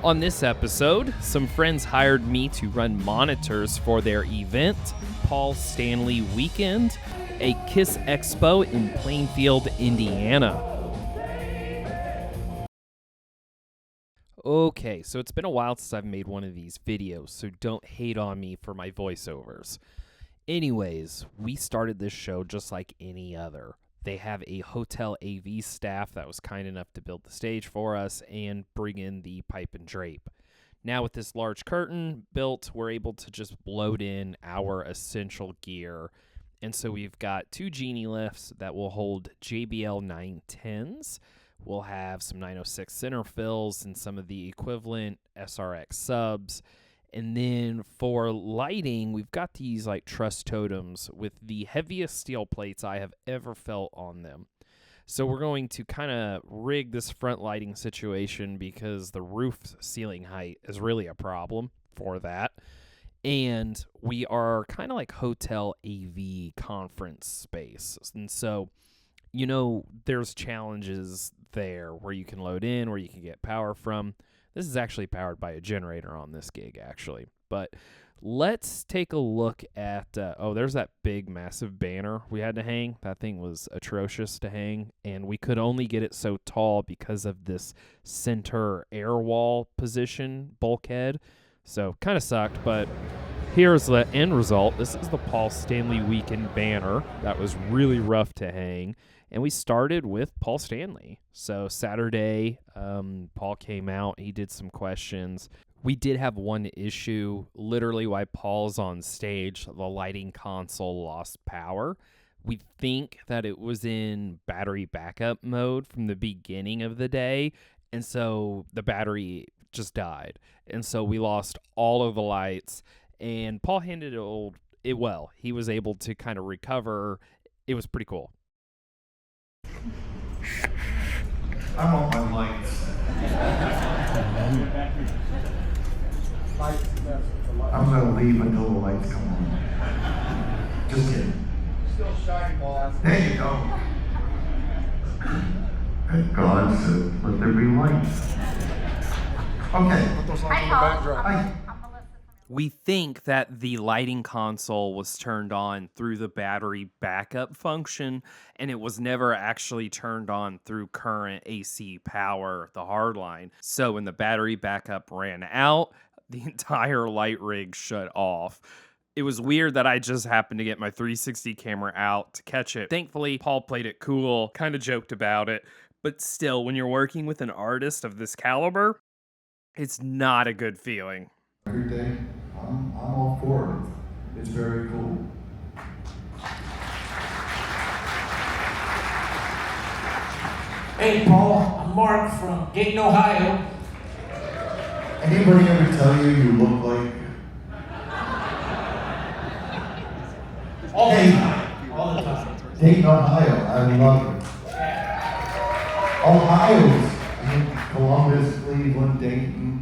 On this episode, some friends hired me to run monitors for their event, Paul Stanley Weekend, a KISS Expo in Plainfield, Indiana. Okay, so it's been a while since I've made one of these videos, so don't hate on me for my voiceovers. Anyways, we started this show just like any other. They have a hotel AV staff that was kind enough to build the stage for us and bring in the pipe and drape. Now with this large curtain built, we're able to just load in our essential gear. And so we've got two Genie lifts that will hold JBL 910s. We'll have some 906 center fills and some of the equivalent SRX subs. And then for lighting, we've got these like truss totems with the heaviest steel plates I have ever felt on them. So we're going to kind of rig this front lighting situation because the roof ceiling height is really a problem for that. And we are kind of like hotel AV conference space. And so, you know, there's challenges there where you can load in, where you can get power from. This is actually powered by a generator on this gig, actually. But let's take a look at, there's that big, massive banner we had to hang. That thing was atrocious to hang, and we could only get it so tall because of this center air wall position bulkhead. So kind of sucked, but here's the end result. This is the Paul Stanley Weekend banner. That was really rough to hang. And we started with Paul Stanley. So Saturday, Paul came out. He did some questions. We did have one issue. Literally while Paul's on stage, the lighting console lost power. We think that it was in battery backup mode from the beginning of the day. And so the battery just died. And so we lost all of the lights. And Paul handled it well. He was able to kind of recover. It was pretty cool. I want my lights. I'm gonna leave until the lights come on. Just kidding. Still shine, boss. There you go. And God said, let there be lights. Okay. Put those lights on the backdrop. We think that the lighting console was turned on through the battery backup function, and it was never actually turned on through current AC power, the hard line. So when the battery backup ran out, the entire light rig shut off. It was weird that I just happened to get my 360 camera out to catch it. Thankfully, Paul played it cool, kind of joked about it, but still, when you're working with an artist of this caliber, it's not a good feeling. Every day, I'm all for it. It's very cool. Hey, Paul, I'm Mark from Dayton, Ohio. Anybody ever tell you look like? All the time. All the time. Dayton, Ohio. I love it. Ohio's Columbus, Cleveland, Dayton.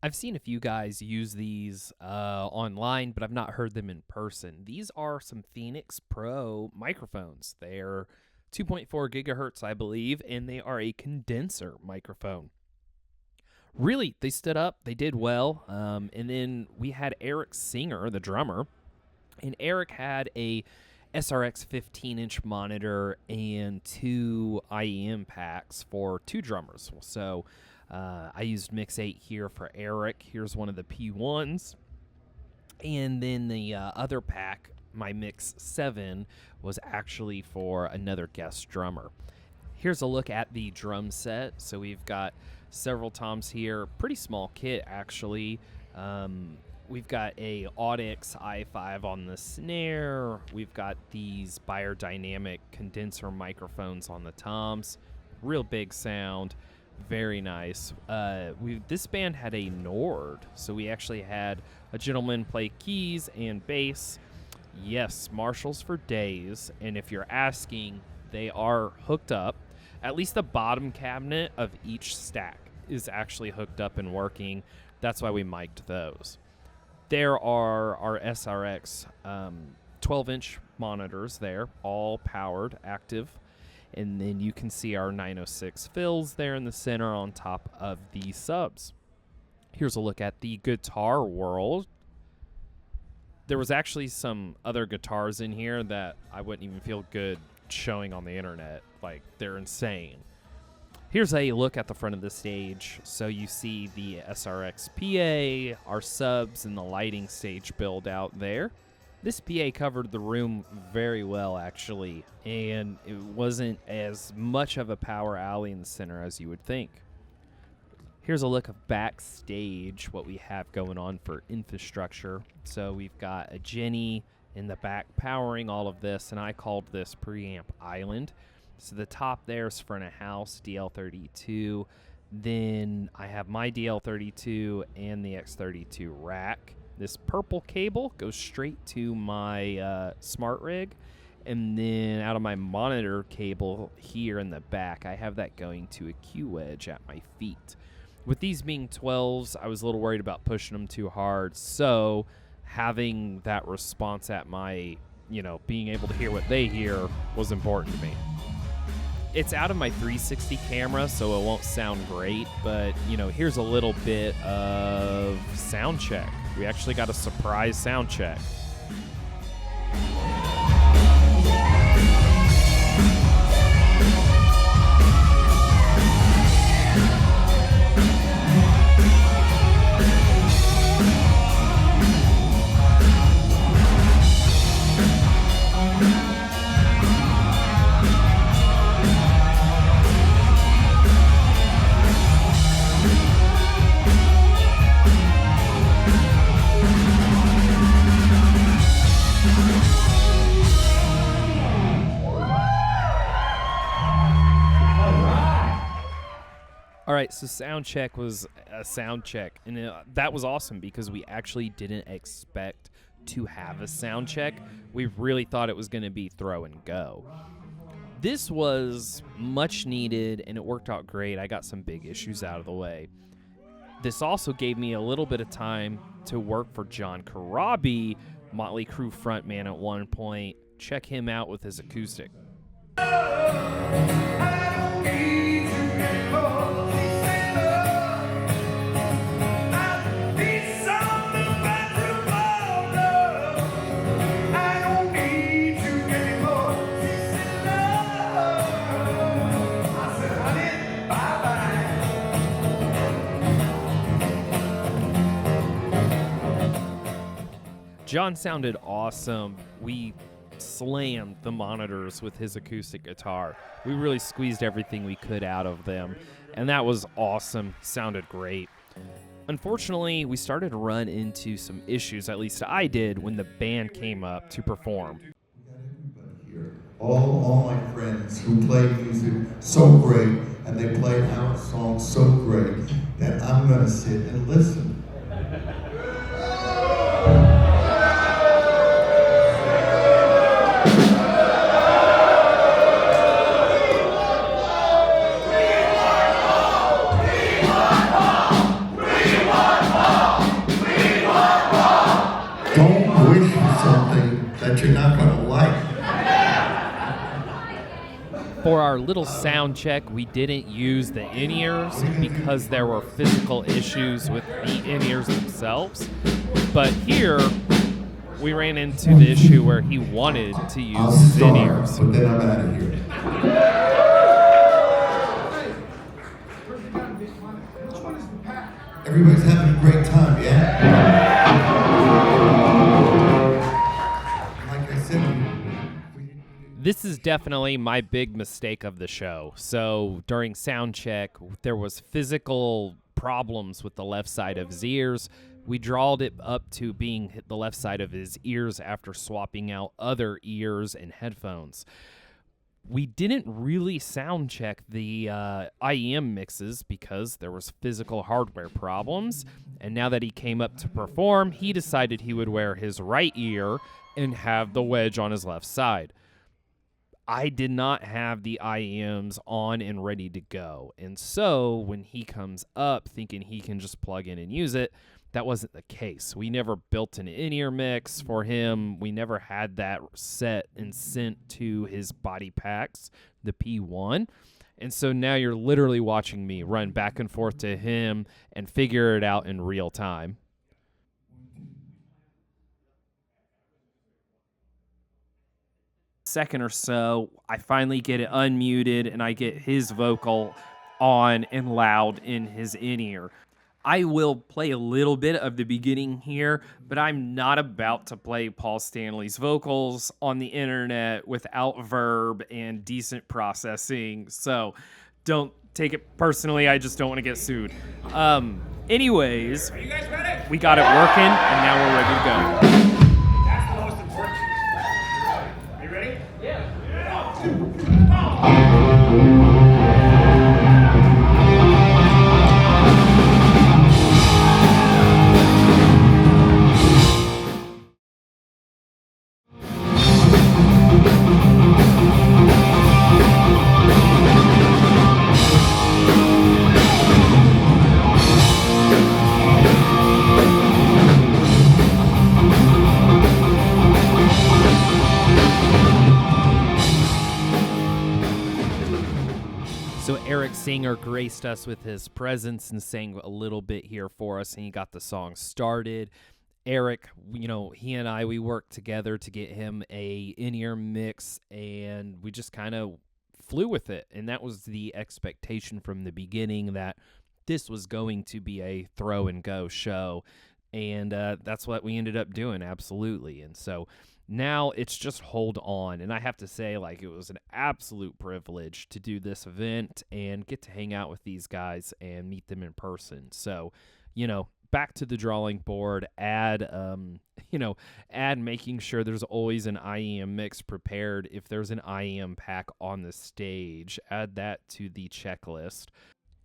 I've seen a few guys use these online, but I've not heard them in person. These are some Phoenix Pro microphones. They're 2.4 gigahertz, I believe, and they are a condenser microphone. Really, they stood up. They did well. And then we had Eric Singer, the drummer, and Eric had a SRX 15-inch monitor and two IEM packs for two drummers. So I used Mix 8 here for Eric. Here's one of the P1s. And then the other pack, my Mix 7, was actually for another guest drummer. Here's a look at the drum set. So we've got several toms here. Pretty small kit, actually. We've got a Audix i5 on the snare. We've got these biodynamic condenser microphones on the toms. Real big sound. Very nice. This band had a Nord, so we actually had a gentleman play keys and bass. Yes, Marshalls for days, and if you're asking, they are hooked up. At least the bottom cabinet of each stack is actually hooked up and working. That's why we mic'd those. There are our SRX 12-inch monitors there, all powered, active. And then you can see our 906 fills there in the center on top of the subs. Here's a look at the guitar world. There was actually some other guitars in here that I wouldn't even feel good showing on the internet. Like, they're insane. Here's a look at the front of the stage. So you see the SRX PA, our subs, and the lighting stage build out there. This PA covered the room very well, actually, and it wasn't as much of a power alley in the center as you would think. Here's a look of backstage, what we have going on for infrastructure. So we've got a Jenny in the back powering all of this, and I called this preamp island. So the top there is front of house, DL32. Then I have my DL32 and the X32 rack. This purple cable goes straight to my smart rig. And then out of my monitor cable here in the back, I have that going to a Q wedge at my feet. With these being 12s, I was a little worried about pushing them too hard. So having that response at my, being able to hear what they hear was important to me. It's out of my 360 camera, so it won't sound great, but, here's a little bit of sound check. We actually got a surprise sound check. All right, so sound check was a sound check, and that was awesome because we actually didn't expect to have a sound check. We really thought it was going to be throw and go. This was much needed, and it worked out great. I got some big issues out of the way. This also gave me a little bit of time to work for John Corabi, Motley Crue frontman at one point. Check him out with his acoustic. John sounded awesome. We slammed the monitors with his acoustic guitar. We really squeezed everything we could out of them, and that was awesome. Sounded great. Unfortunately, we started to run into some issues, at least I did, when the band came up to perform. We got everybody here. All my friends who play music so great, and they play our songs so great, that I'm going to sit and listen. Don't wish for something that you're not going to like. For our little sound check, we didn't use the in-ears because there were physical issues with the in-ears themselves. But here, we ran into the issue where he wanted to use his in-ears. But then I'm out of here. Everybody's having a great time, yeah? This is definitely my big mistake of the show. So during sound check, there was physical problems with the left side of his ears. We drawled it up to being the left side of his ears after swapping out other ears and headphones. We didn't really sound check the IEM mixes because there was physical hardware problems. And now that he came up to perform, he decided he would wear his right ear and have the wedge on his left side. I did not have the IEMs on and ready to go. And so when he comes up thinking he can just plug in and use it, that wasn't the case. We never built an in-ear mix for him. We never had that set and sent to his body packs, the P1. And so now you're literally watching me run back and forth to him and figure it out in real time. Second or so, I finally get it unmuted and I get his vocal on and loud in his in-ear. I will play a little bit of the beginning here, but I'm not about to play Paul Stanley's vocals on the internet without verb and decent processing. So don't take it personally. I just don't want to get sued. Anyways, Are you guys ready? we got it working and now we're ready to go. That's the most important. Are you ready? Yeah. So Eric Singer graced us with his presence and sang a little bit here for us, and he got the song started. Eric, he and I, we worked together to get him a in-ear mix, and we just kind of flew with it. And that was the expectation from the beginning, that this was going to be a throw-and-go show. And that's what we ended up doing, absolutely. And so now it's just hold on. And I have to say, it was an absolute privilege to do this event and get to hang out with these guys and meet them in person. So, back to the drawing board, add making sure there's always an IEM mix prepared. If there's an IEM pack on the stage, add that to the checklist.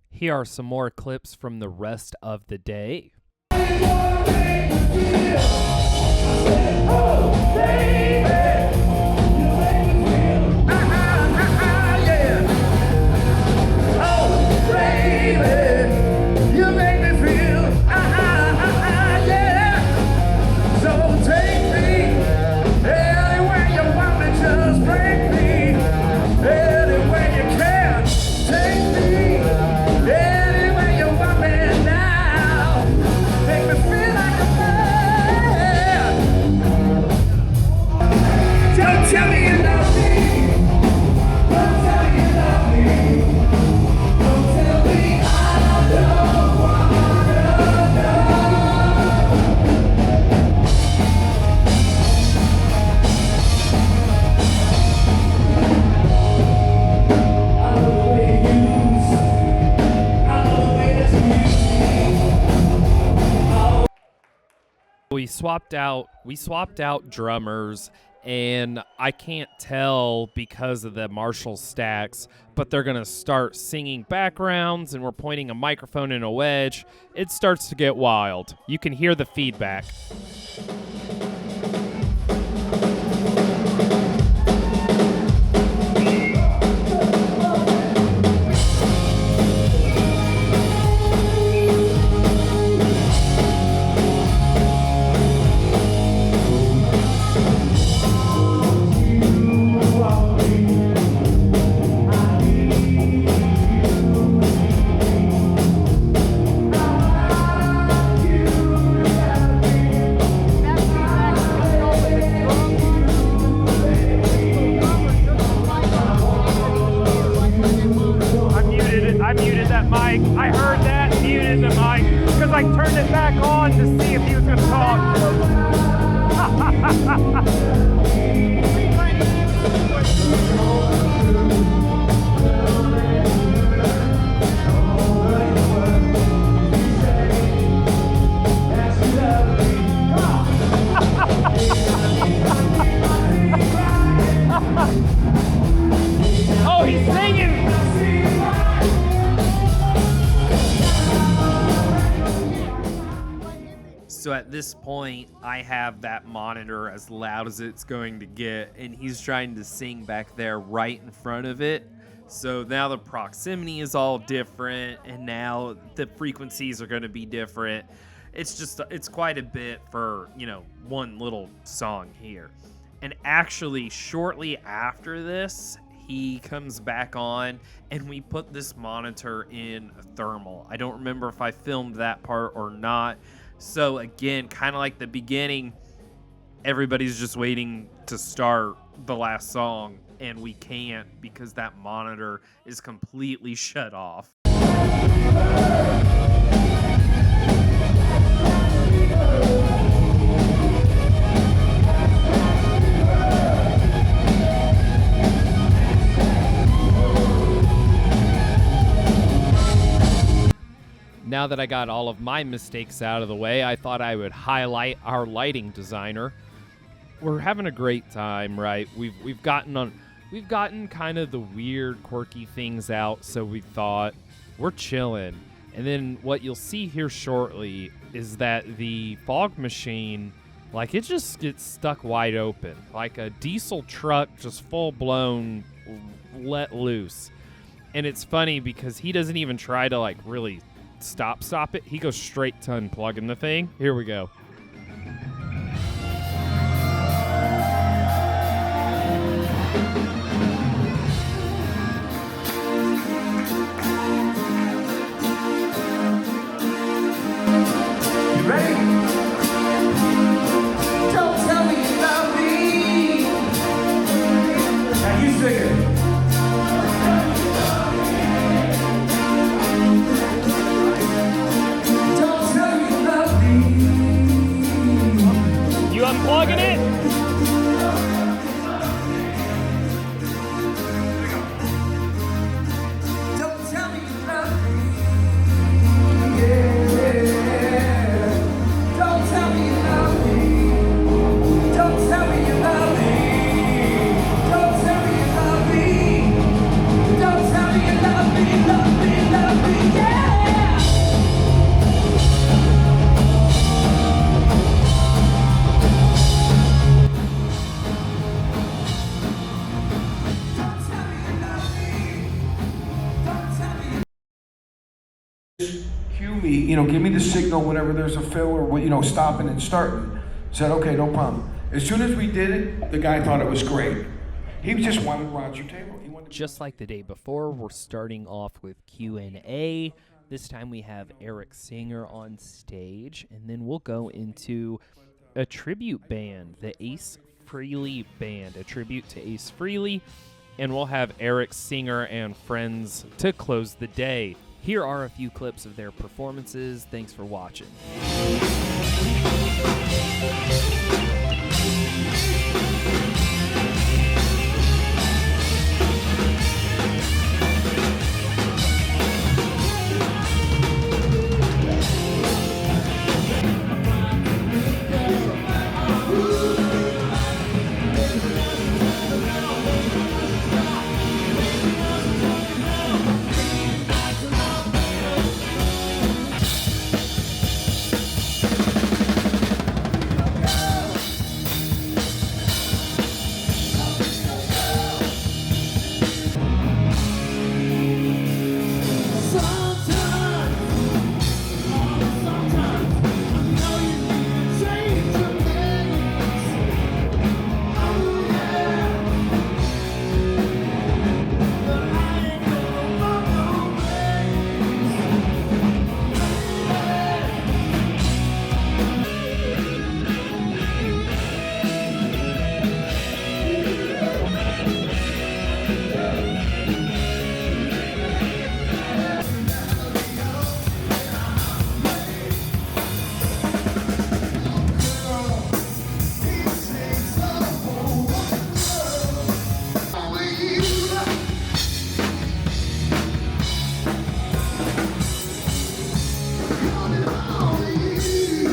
Here are some more clips from the rest of the day. We swapped out drummers, and I can't tell because of the Marshall stacks, but they're going to start singing backgrounds, and we're pointing a microphone in a wedge. It starts to get wild. You can hear the feedback. I heard that, muted the mic, because I turned it back on to see if he was going to talk. Oh, he's singing! So at this point, I have that monitor as loud as it's going to get, and he's trying to sing back there right in front of it. So now the proximity is all different, and now the frequencies are going to be different. It's quite a bit for, one little song here. And actually, shortly after this, he comes back on, and we put this monitor in thermal. I don't remember if I filmed that part or not. So again, kind of like the beginning, everybody's just waiting to start the last song, and we can't because that monitor is completely shut off. Now that I got all of my mistakes out of the way, I thought I would highlight our lighting designer. We're having a great time, right? We've gotten kind of the weird, quirky things out, so we thought we're chilling. And then what you'll see here shortly is that the fog machine, it just gets stuck wide open, like a diesel truck just full blown let loose. And it's funny because he doesn't even try to really stop it. He goes straight to unplugging the thing. Here we go. You ready? Don't tell me you love me. Now you sing it. You unplugging it? Don't tell me you love me. Yeah. Don't tell me you love me. Don't tell me you love me. Don't tell me you love me. Don't tell me you love me, love me, love me, yeah. Cue me, give me the signal whenever there's a fill or, stopping and starting. Said, okay, no problem. As soon as we did it, the guy thought it was great. He just wanted Roger Taylor. Just like the day before, we're starting off with Q A. This time we have Eric Singer on stage, and then we'll go into a tribute band, the Ace Frehley Band, a tribute to Ace Frehley, and we'll have Eric Singer and friends to close the day. Here are a few clips of their performances. Thanks for watching.